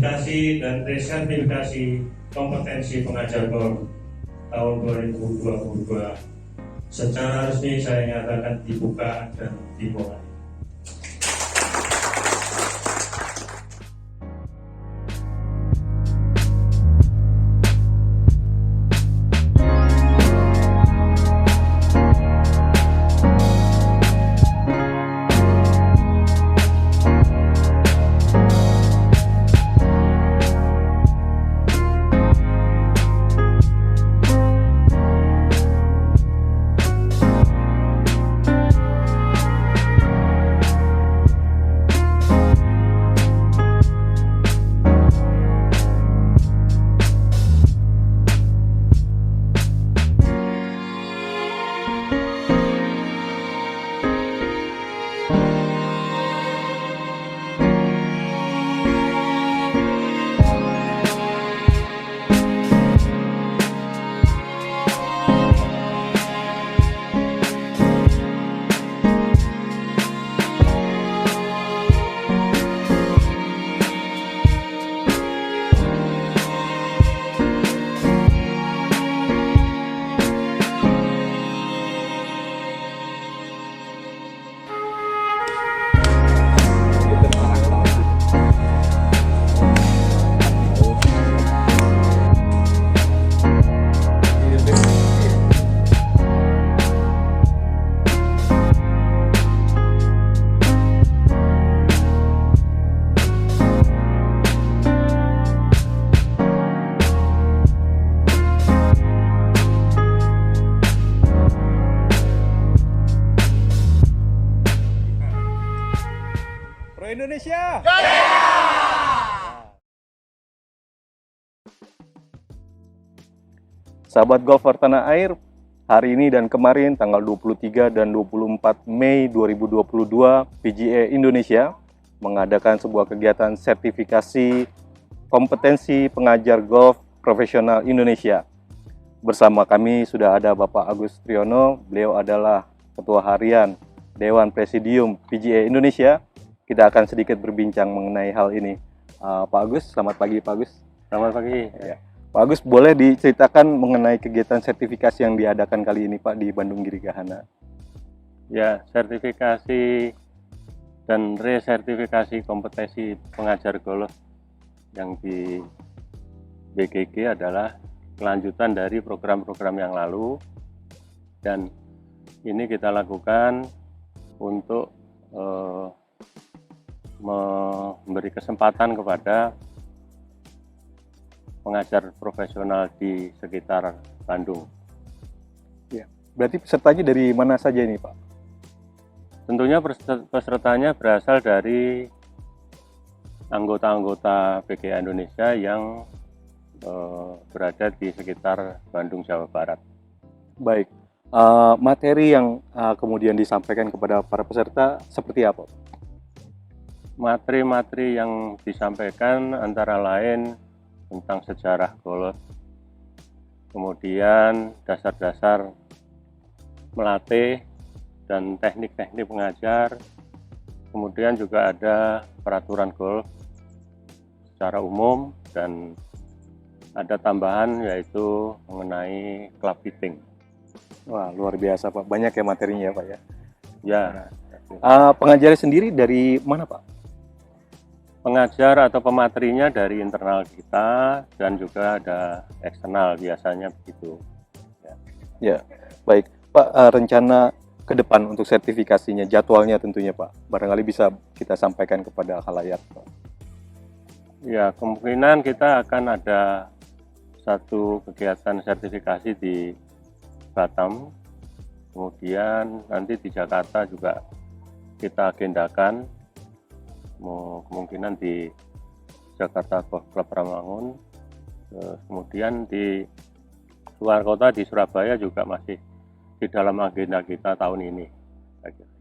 sertifikasi dan resertifikasi kompetensi pengajar golf tahun 2022 secara resmi saya nyatakan dibuka dan dimulai. Pro Indonesia! Sahabat golfer tanah air, hari ini dan kemarin tanggal 23 dan 24 Mei 2022, PGA Indonesia mengadakan sebuah kegiatan sertifikasi kompetensi pengajar golf profesional Indonesia. Bersama kami sudah ada Bapak Agus Triyono, beliau adalah Ketua Harian Dewan Presidium PGA Indonesia. Kita akan sedikit berbincang mengenai hal ini. Pak Agus, selamat pagi Pak Agus. Selamat pagi. Ya. Pak Agus, boleh diceritakan mengenai kegiatan sertifikasi yang diadakan kali ini Pak di Bandung Girigahana? Ya, sertifikasi dan resertifikasi kompetensi pengajar golf yang di BGG adalah kelanjutan dari program-program yang lalu, dan ini kita lakukan untuk memberi kesempatan kepada pengajar profesional di sekitar Bandung. Ya, berarti pesertanya dari mana saja ini Pak? Tentunya pesertanya berasal dari anggota-anggota PGA Indonesia yang berada di sekitar Bandung, Jawa Barat. Baik, materi yang kemudian disampaikan kepada para peserta seperti apa? Materi-materi yang disampaikan antara lain tentang sejarah golf, kemudian dasar-dasar melatih dan teknik-teknik pengajar, kemudian juga ada peraturan golf secara umum, dan ada tambahan yaitu mengenai club fitting. Wah, luar biasa Pak, banyak ya materinya Pak ya. Ya, pengajarnya sendiri dari mana Pak? pengajar atau pematerinya dari internal kita dan juga ada eksternal, biasanya begitu. Ya, baik Pak, rencana ke depan untuk sertifikasinya, jadwalnya tentunya Pak, barangkali bisa kita sampaikan kepada khalayak Pak. Ya, kemungkinan kita akan ada satu kegiatan sertifikasi di Batam, kemudian nanti di Jakarta juga kita agendakan, kemungkinan di Jakarta Golf Club Ramangun, kemudian di luar kota di Surabaya juga masih di dalam agenda kita tahun ini.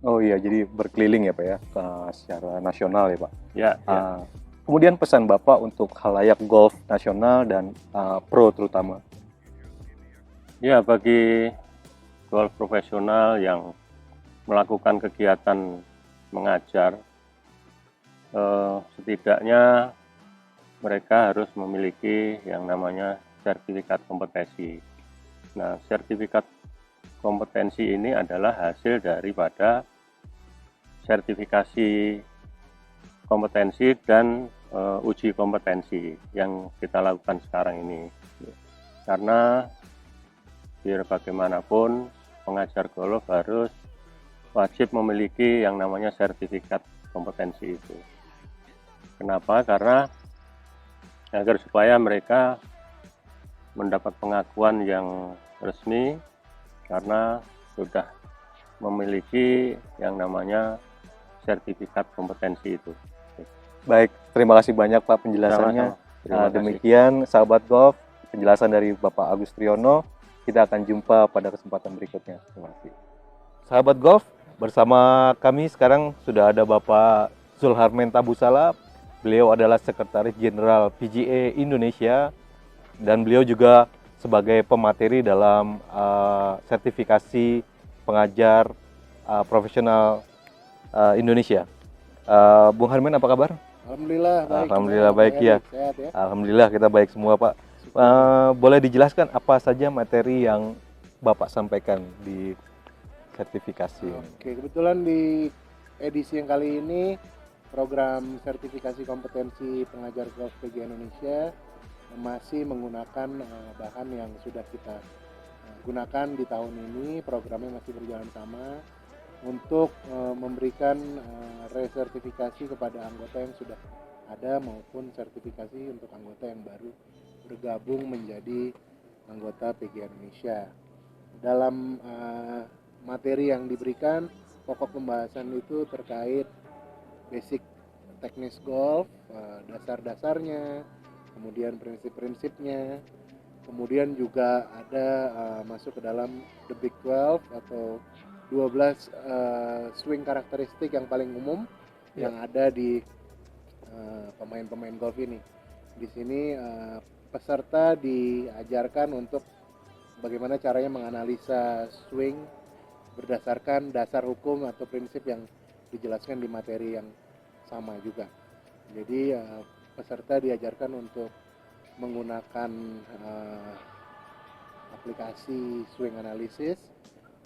Oh iya, jadi berkeliling ya Pak ya, secara nasional ya Pak. Ya, ya. Kemudian pesan Bapak untuk khalayak golf nasional dan pro terutama. Ya, bagi golf profesional yang melakukan kegiatan mengajar, setidaknya mereka harus memiliki yang namanya sertifikat kompetensi. Nah, sertifikat kompetensi ini adalah hasil daripada sertifikasi kompetensi dan uji kompetensi yang kita lakukan sekarang ini. Karena biar bagaimanapun pengajar golf harus wajib memiliki yang namanya sertifikat kompetensi itu. Kenapa? Karena agar supaya mereka mendapat pengakuan yang resmi karena sudah memiliki yang namanya sertifikat kompetensi itu. Baik, terima kasih banyak Pak penjelasannya. Sama-sama. Terima kasih. Demikian sahabat golf, penjelasan dari Bapak Agus Triyono. Kita akan jumpa pada kesempatan berikutnya. Terima kasih. Sahabat golf, bersama kami sekarang sudah ada Bapak Zulharmen Tabusala. Beliau adalah Sekretaris Jenderal PGA Indonesia dan beliau juga sebagai pemateri dalam sertifikasi pengajar profesional Indonesia. Bung Harmen, apa kabar? Alhamdulillah baik. Alhamdulillah baik ya. Sehat ya. Alhamdulillah kita baik semua Pak. Boleh dijelaskan apa saja materi yang Bapak sampaikan di sertifikasi ini? Oke, kebetulan di edisi yang kali ini program sertifikasi kompetensi pengajar golf PGA Indonesia masih menggunakan bahan yang sudah kita gunakan di tahun ini. Programnya masih berjalan sama untuk memberikan resertifikasi kepada anggota yang sudah ada maupun sertifikasi untuk anggota yang baru bergabung menjadi anggota PGA Indonesia. Dalam materi yang diberikan, pokok pembahasan itu terkait basic teknis golf, dasar-dasarnya, kemudian prinsip-prinsipnya, kemudian juga ada masuk ke dalam the Big 12 atau 12 swing karakteristik yang paling umum yang ada di pemain-pemain golf ini. Di sini peserta diajarkan untuk bagaimana caranya menganalisa swing berdasarkan dasar hukum atau prinsip yang dijelaskan di materi yang sama juga. Jadi peserta diajarkan untuk menggunakan aplikasi swing analysis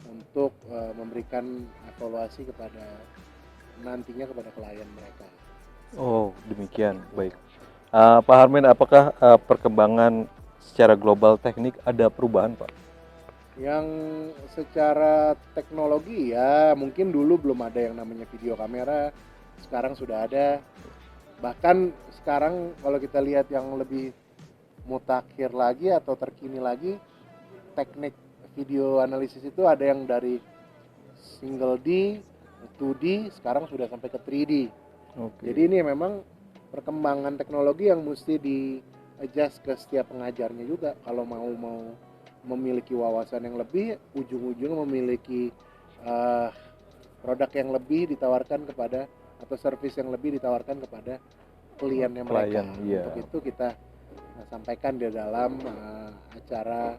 untuk memberikan evaluasi nantinya kepada klien mereka. Oh, demikian. Baik. Pak Harmen, apakah perkembangan secara global teknik ada perubahan, Pak? Yang secara teknologi ya mungkin dulu belum ada yang namanya video kamera, sekarang sudah ada. Bahkan sekarang kalau kita lihat yang lebih mutakhir lagi atau terkini lagi, teknik video analisis itu ada yang dari single D, 2D, sekarang sudah sampai ke 3D. Okay. Jadi ini memang perkembangan teknologi yang mesti di-adjust ke setiap pengajarnya juga. Kalau mau memiliki wawasan yang lebih, ujung-ujungnya memiliki produk yang lebih ditawarkan kepada atau service yang lebih ditawarkan kepada kliennya mereka. Iya. Untuk itu kita sampaikan di dalam acara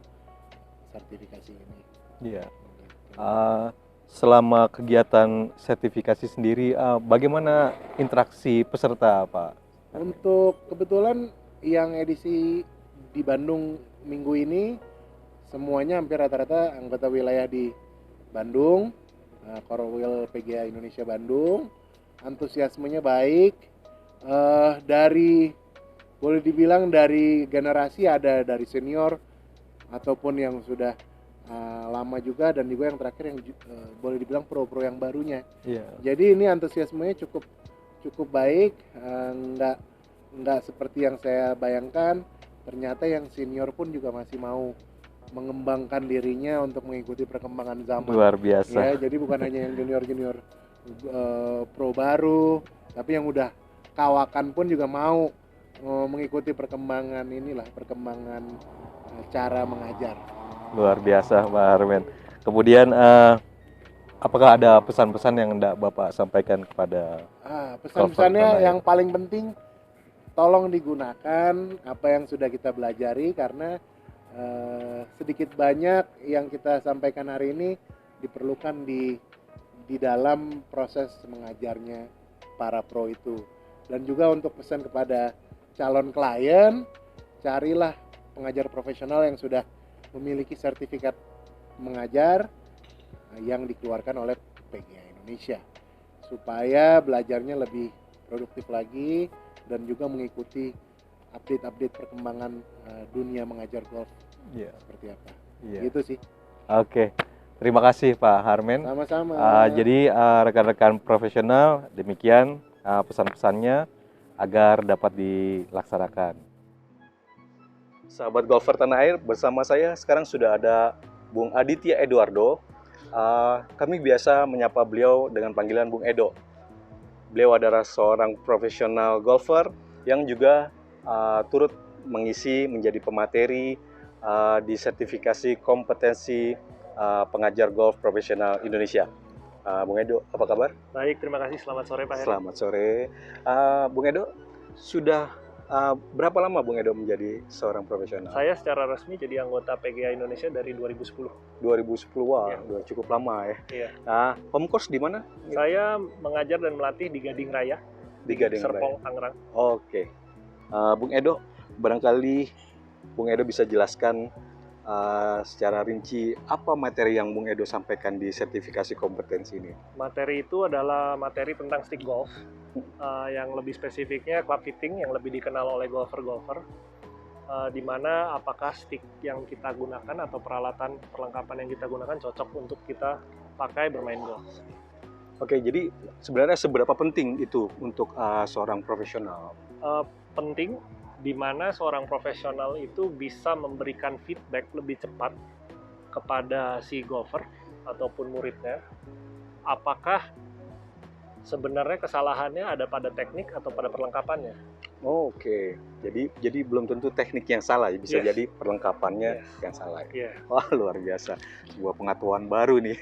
sertifikasi ini. Iya. Selama kegiatan sertifikasi sendiri, bagaimana interaksi peserta, Pak? Untuk kebetulan yang edisi di Bandung minggu ini, semuanya hampir rata-rata anggota wilayah di Bandung, Korwil PGA Indonesia Bandung. Antusiasmenya baik, boleh dibilang dari generasi, ada dari senior ataupun yang sudah lama juga, dan juga yang terakhir yang boleh dibilang pro-pro yang barunya. Iya. Jadi ini antusiasmenya cukup baik, nggak seperti yang saya bayangkan. Ternyata yang senior pun juga masih mau mengembangkan dirinya untuk mengikuti perkembangan zaman. Luar biasa. Ya, jadi bukan hanya yang junior pro baru, tapi yang udah kawakan pun juga mau mengikuti perkembangan cara mengajar. Luar biasa, Pak Harmen. Kemudian apakah ada pesan-pesan yang hendak Bapak sampaikan kepada pesan-pesannya yang paling penting, tolong digunakan apa yang sudah kita pelajari, karena sedikit banyak yang kita sampaikan hari ini diperlukan di dalam proses mengajarnya para pro itu. Dan juga untuk pesan kepada calon klien, carilah pengajar profesional yang sudah memiliki sertifikat mengajar yang dikeluarkan oleh PGA Indonesia, supaya belajarnya lebih produktif lagi dan juga mengikuti update-update perkembangan dunia mengajar golf seperti apa. Gitu sih. Oke, terima kasih Pak Harmen. Sama-sama. Jadi rekan-rekan profesional, demikian pesan-pesannya agar dapat dilaksanakan. Sahabat golfer tanah air, bersama saya sekarang sudah ada Bung Aditya Eduardo. Kami biasa menyapa beliau dengan panggilan Bung Edo. Beliau adalah seorang profesional golfer yang juga turut mengisi menjadi pemateri di sertifikasi kompetensi pengajar golf profesional Indonesia. Bung Edo, apa kabar? Baik, terima kasih. Selamat sore Pak Heri. Selamat sore. Bung Edo, sudah berapa lama Bung Edo menjadi seorang profesional? Saya secara resmi jadi anggota PGA Indonesia dari 2010. 2010, wah, Ya. udah cukup lama ya. Iya. Home course di mana? Saya mengajar dan melatih di Gading Raya, Di Gading Raya. Serpong, Tangerang. Oke. Bung Edo, barangkali Bung Edo bisa jelaskan secara rinci apa materi yang Bung Edo sampaikan di sertifikasi kompetensi ini. Materi itu adalah materi tentang stick golf, yang lebih spesifiknya club fitting yang lebih dikenal oleh golfer-golfer, di mana apakah stick yang kita gunakan atau peralatan perlengkapan yang kita gunakan cocok untuk kita pakai bermain golf. Oke, jadi sebenarnya seberapa penting itu untuk seorang profesional? Penting di mana seorang profesional itu bisa memberikan feedback lebih cepat kepada si golfer ataupun muridnya, apakah sebenarnya kesalahannya ada pada teknik atau pada perlengkapannya. Oke, jadi belum tentu teknik yang salah, ya. Bisa Yes. jadi perlengkapannya Yes. yang salah. Iya. Wah, luar biasa, sebuah pengetahuan baru nih.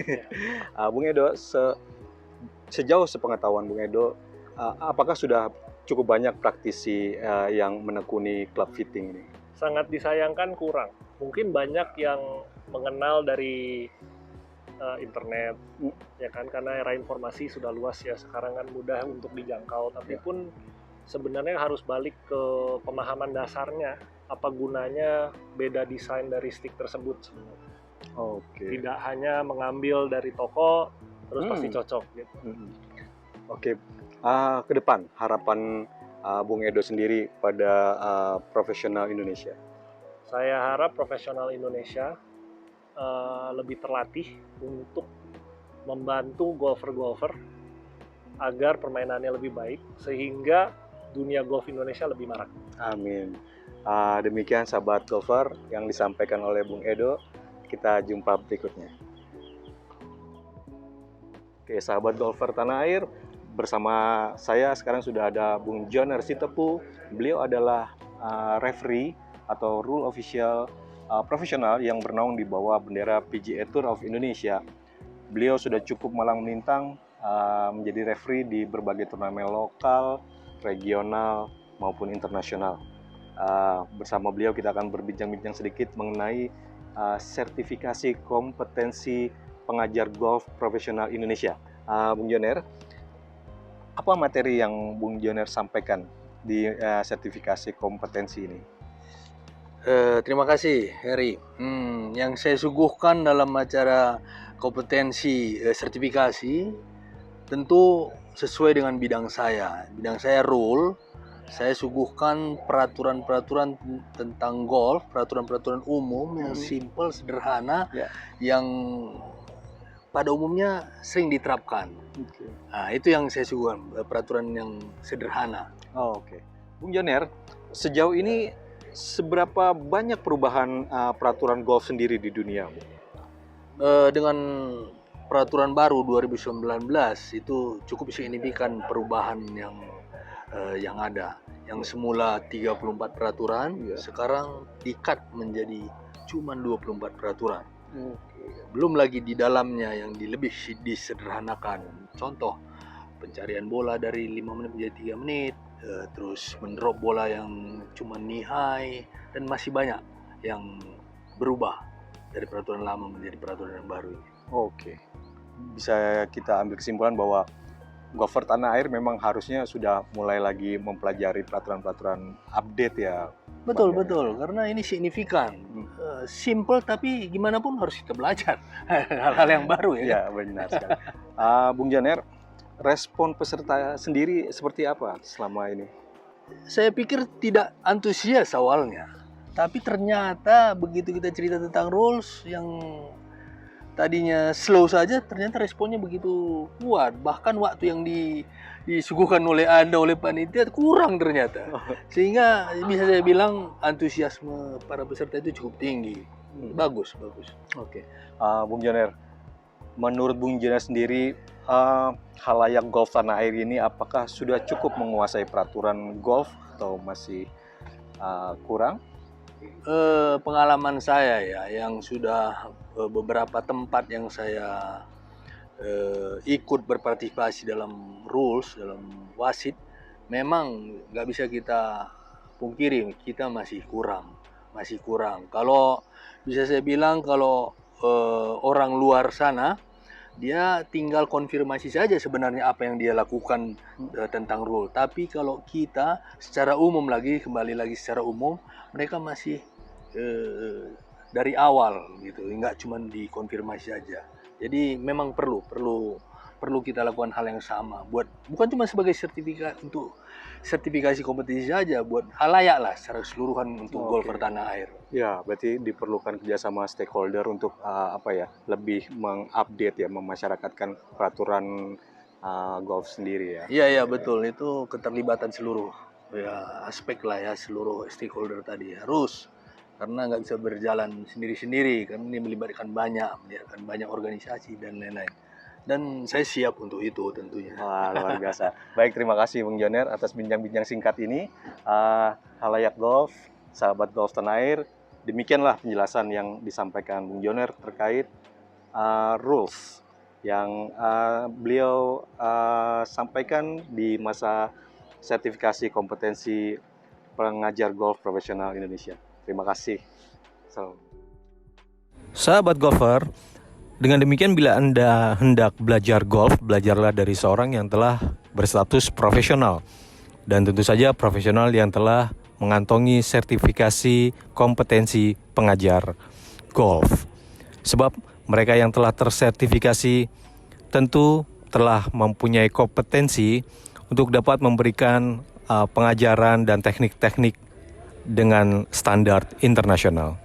Bung Edo, sejauh sepengetahuan Bung Edo, apakah sudah cukup banyak praktisi yang menekuni club fitting ini? Sangat disayangkan kurang. Mungkin banyak yang mengenal dari internet, ya kan, karena era informasi sudah luas ya, sekarang kan mudah untuk dijangkau. Tapi pun sebenarnya harus balik ke pemahaman dasarnya, apa gunanya beda desain dari stick tersebut sebenarnya. Oke. Tidak hanya mengambil dari toko terus pasti cocok gitu. Oke. Ke depan harapan Bung Edo sendiri pada profesional Indonesia. Saya harap profesional Indonesia lebih terlatih untuk membantu golfer-golfer agar permainannya lebih baik sehingga dunia golf Indonesia lebih marak. Amin. Demikian sahabat golfer yang disampaikan oleh Bung Edo. Kita jumpa berikutnya. Oke, sahabat golfer tanah air, bersama saya sekarang sudah ada Bung Joner Sitepu. Beliau adalah referee atau rule official profesional yang bernaung di bawah bendera PGA Tour of Indonesia. Beliau sudah cukup malang melintang menjadi referee di berbagai turnamen lokal, regional maupun internasional. Bersama beliau kita akan berbincang-bincang sedikit mengenai sertifikasi kompetensi pengajar golf profesional Indonesia. Bung Joner, apa materi yang Bung Joner sampaikan di sertifikasi kompetensi ini? Terima kasih, Heri. Yang saya suguhkan dalam acara kompetensi sertifikasi tentu sesuai dengan bidang saya. Bidang saya rule. Saya suguhkan peraturan-peraturan tentang golf, peraturan-peraturan umum yang simple, sederhana, yang pada umumnya sering diterapkan. Nah, itu yang saya suguhkan, peraturan yang sederhana. Oke. Bung Joner, sejauh ini seberapa banyak perubahan peraturan golf sendiri di dunia? Dengan peraturan baru 2019 itu cukup signifikan perubahan yang ada. Yang semula 34 peraturan, sekarang di-cut menjadi cuma 24 peraturan. Belum lagi di dalamnya yang lebih disederhanakan. Contoh, pencarian bola dari 5 menit menjadi 3 menit, terus mendrop bola yang cuma knee high, dan masih banyak yang berubah dari peraturan lama menjadi peraturan yang baru ini. Oke. Bisa kita ambil kesimpulan bahwa golfer tanah air memang harusnya sudah mulai lagi mempelajari peraturan-peraturan update ya. Betul, Bang Joner. betul. Karena ini signifikan. Simple tapi gimana pun harus kita belajar. Hal-hal yang baru ya. Ya, benar sekali. Bung Joner, respon peserta sendiri seperti apa selama ini? Saya pikir tidak antusias awalnya. Tapi ternyata begitu kita cerita tentang rules yang tadinya slow saja, ternyata responnya begitu kuat. Bahkan waktu yang disuguhkan oleh Anda, oleh panitia kurang ternyata. Sehingga bisa saya bilang antusiasme para peserta itu cukup tinggi. Bagus, bagus. Oke. Bung Joner, menurut Bung Joner sendiri, halayak golf tanah air ini apakah sudah cukup menguasai peraturan golf atau masih kurang? Pengalaman saya ya, yang sudah beberapa tempat yang saya ikut berpartisipasi dalam rules, dalam wasit, memang nggak bisa kita pungkiri kita masih kurang. Kalau bisa saya bilang kalau orang luar sana dia tinggal konfirmasi saja sebenarnya apa yang dia lakukan tentang rule. Tapi kalau kita secara umum kembali lagi secara umum, mereka masih dari awal gitu, nggak cuma dikonfirmasi saja. Jadi memang perlu kita lakukan hal yang sama, bukan cuma sebagai sertifikasi kompetisi saja, buat halayak lah secara keseluruhan untuk golfer tanah air. Ya, berarti diperlukan kerjasama stakeholder untuk lebih mengupdate ya, memasyarakatkan peraturan golf sendiri ya. Iya betul, itu keterlibatan seluruh ya aspek lah ya, seluruh stakeholder tadi harus, karena nggak bisa berjalan sendiri-sendiri, karena ini melibatkan banyak organisasi dan lain-lain. Dan saya siap untuk itu tentunya. Wah, luar biasa. Baik, terima kasih Bung Joner atas bincang-bincang singkat ini. Halayak golf, sahabat golf tanah air, demikianlah penjelasan yang disampaikan Bung Joner terkait rules yang beliau sampaikan di masa sertifikasi kompetensi pengajar golf profesional Indonesia. Terima kasih. Salam. Sahabat golfer, dengan demikian bila Anda hendak belajar golf, belajarlah dari seorang yang telah berstatus profesional. Dan tentu saja profesional yang telah mengantongi sertifikasi kompetensi pengajar golf. Sebab mereka yang telah tersertifikasi tentu telah mempunyai kompetensi untuk dapat memberikan pengajaran dan teknik-teknik dengan standar internasional.